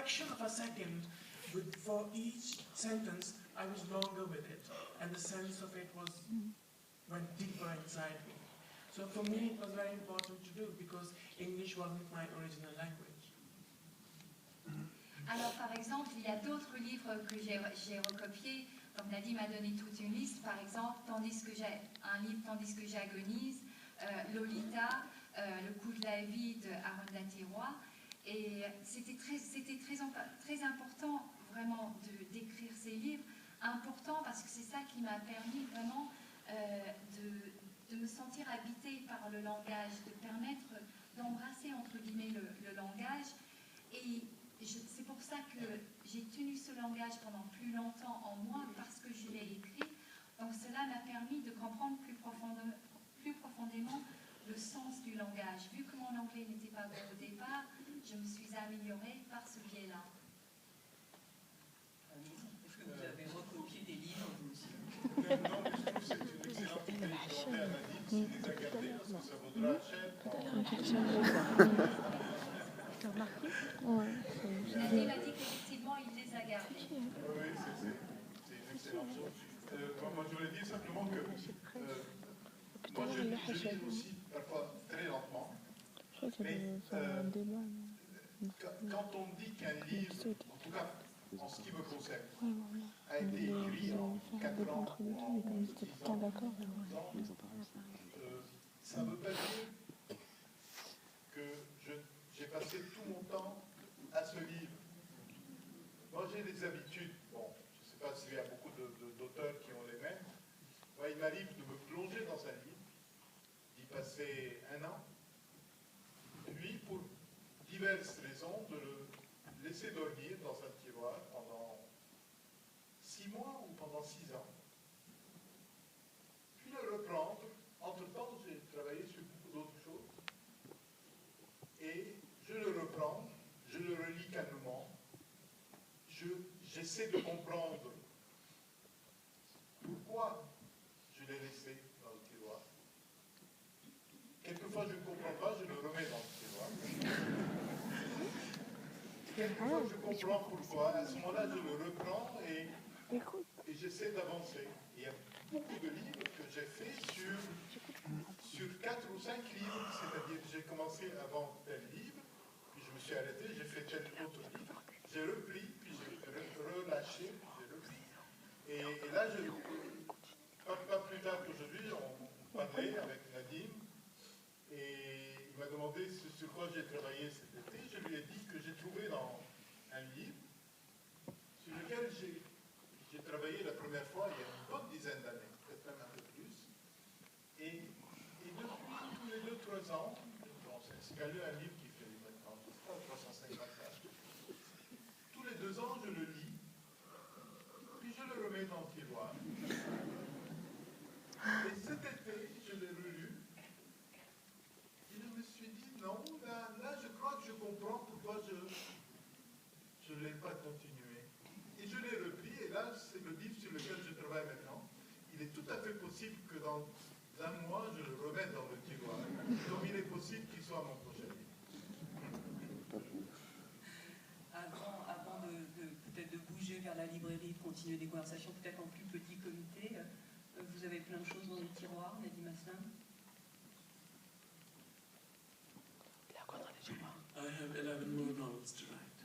fraction of a second, for each sentence, I was longer with it, and the sense of it went deeper inside me. So for me, it was very important to do because English wasn't my original language. Alors par exemple, il y a d'autres livres que j'ai recopiés. Comme Nadim m'a donné toute une liste, par exemple, Tandis que j'agonise, Lolita, Le coup de la vie de Arundhati Roy. Et c'était très important vraiment d'écrire ces livres. Important parce que c'est ça qui m'a permis vraiment de me sentir habitée par le langage, de permettre d'embrasser entre guillemets le langage. Et c'est pour ça que j'ai tenu ce langage pendant plus longtemps en moi parce que je l'ai écrit. Donc cela m'a permis de comprendre plus profondément le sens du langage. Vu que mon anglais n'était pas bon au départ, je me suis améliorée par ce biais-là. Est-ce que vous avez recopié des livres vous aussi? Non, mais je trouve que c'est une excellente idée de demander à Nadim s'il les a gardés parce que ça vaudra cher. T'as remarqué? Nadim m'a dit qu'effectivement il les a gardés. Oui, c'est une excellente chose. Moi, je voulais dire simplement que moi, je lis aussi parfois très lentement. Mais quand on dit qu'un livre, en tout cas en ce qui me concerne, a été écrit en 4 ans, en 10 ans, ça veut pas dire que j'ai passé tout mon temps à ce livre. Moi, j'ai des habitudes. Bon, je ne sais pas s'il y a beaucoup d'auteurs qui ont les mêmes. Moi, il m'arrive de me plonger dans un livre, d'y passer 1 an, puis pour diverses raisons, de le laisser dormir dans un tiroir pendant 6 mois ou pendant 6 ans, puis le reprendre. Entre-temps, j'ai travaillé sur beaucoup d'autres choses, et je le reprends, je le relis calmement, j'essaie de comprendre pourquoi je l'ai laissé dans le tiroir. Quelquefois, je ne comprends pas, je le remets dans le tiroir. Quelquefois, je comprends pourquoi. À ce moment-là, je le reprends et j'essaie d'avancer. Il y a beaucoup de livres que j'ai faits sur 4 ou 5 livres, c'est-à-dire que j'ai commencé avant tel livre, puis je me suis arrêté, j'ai fait tel autre livre, j'ai repris, puis j'ai relâché, puis j'ai repris. Et là, pas plus tard qu'aujourd'hui, on parlait avec Nadim, et il m'a demandé sur quoi j'ai travaillé cet été. Je lui ai dit que j'ai trouvé dans un livre sur lequel j'ai travaillé la première fois il y a une bonne dizaine d'années, peut-être même un peu plus. Et depuis tous les 2-3 ans, bon, c'est quand même un livre qui fait maintenant, je ne sais pas, 350 pages. Tous les 2 ans, je le lis, puis je le remets dans le tiroir. Et cet été, je l'ai relu, et je me suis dit, non, là je crois que je comprends pourquoi je ne l'ai pas continué. Et je l'ai repris, et là, c'est le livre sur lequel je travaille maintenant. Il est tout à fait possible que dans 1 mois, je le remette dans le tiroir. Donc il est possible qu'il soit mon prochain livre. Avant peut-être de bouger vers la librairie, de continuer des conversations peut-être en plus petit comité, vous avez plein de choses dans le tiroir, Nadim Aslam? I have 11 more novels to write.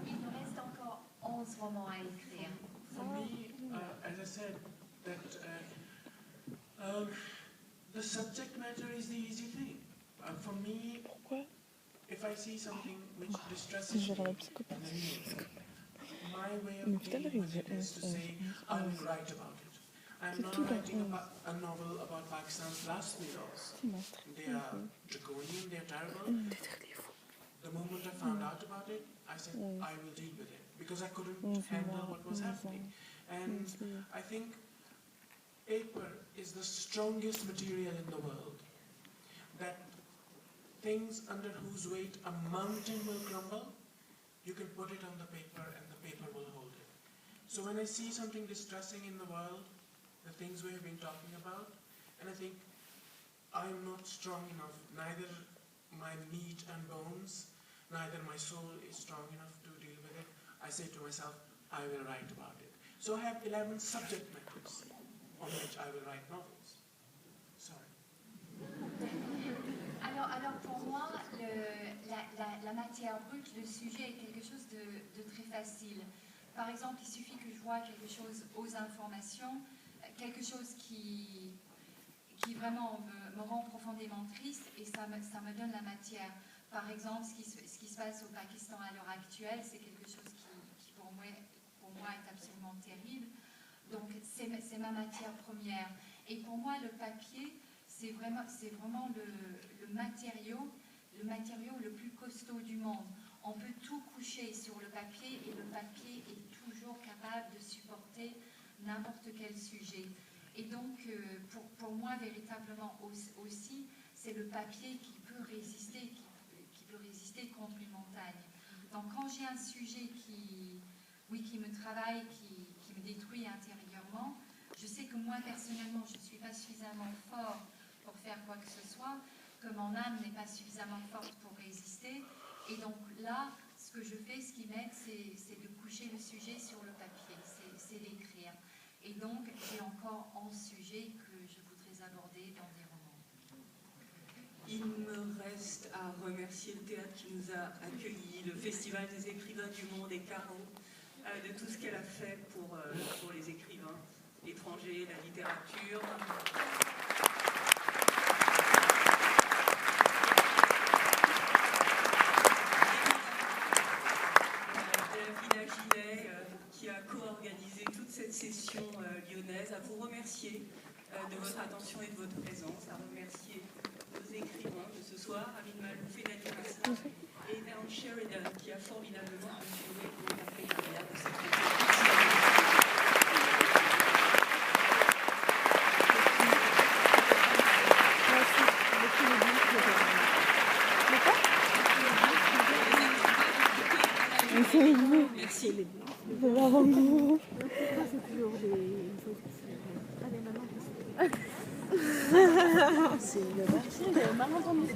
Il nous reste encore 11 romans à écrire. For me, as I said, that the subject matter is the easy thing. For me, if I see something which distresses me, my way of dealing with it is to say, I will write about it. I'm now writing a novel about Pakistan's last laws. They are draconian, they are terrible. The moment I found out about it, I said, I will deal with it, because I couldn't handle what was happening. And I think paper is the strongest material in the world. That things under whose weight a mountain will crumble, you can put it on the paper and the paper will hold it. So when I see something distressing in the world, the things we have been talking about, and I think I'm not strong enough, neither my meat and bones, neither my soul is strong enough to deal with it, I say to myself, I will write about it. So I have 11 subject matters on which I will write novels. Sorry. Alors pour moi, la matière brute, le sujet est quelque chose de très facile. Par exemple, il suffit que je vois quelque chose aux informations, quelque chose qui vraiment me rend profondément triste et ça me donne la matière. Par exemple, ce qui se passe au Pakistan à l'heure actuelle, c'est quelque chose qui pour moi est absolument terrible. Donc c'est ma matière première. Et pour moi, le papier, c'est vraiment le matériau le plus costaud du monde. On peut tout coucher sur le papier et le papier est toujours capable de supporter n'importe quel sujet. Et donc, pour moi, véritablement aussi, c'est le papier qui peut résister contre une montagne. Donc, quand j'ai un sujet qui me travaille, qui me détruit intérieurement, je sais que moi, personnellement, je ne suis pas suffisamment fort pour faire quoi que ce soit, que mon âme n'est pas suffisamment forte pour résister. Et donc là, ce que je fais, ce qui m'aide, c'est de coucher le sujet sur le papier, c'est d'écrire. Et donc, j'ai encore 11 sujets que je voudrais aborder dans des romans. Il me reste à remercier le théâtre qui nous a accueillis, le Festival des écrivains du monde et Caro, de tout ce qu'elle a fait pour les écrivains étrangers, la littérature. Qui a co-organisé toute cette session lyonnaise, à vous remercier de votre attention et de votre présence, à remercier nos écrivains de ce soir, Amin Maalouf et Nadim Hassan, et Aaron Sheridan, qui a formidablement assuré le partenariat de cette Merci. C'est vraiment beau. C'est toujours des choses qui sont... Allez, maintenant, c'est le malentendu.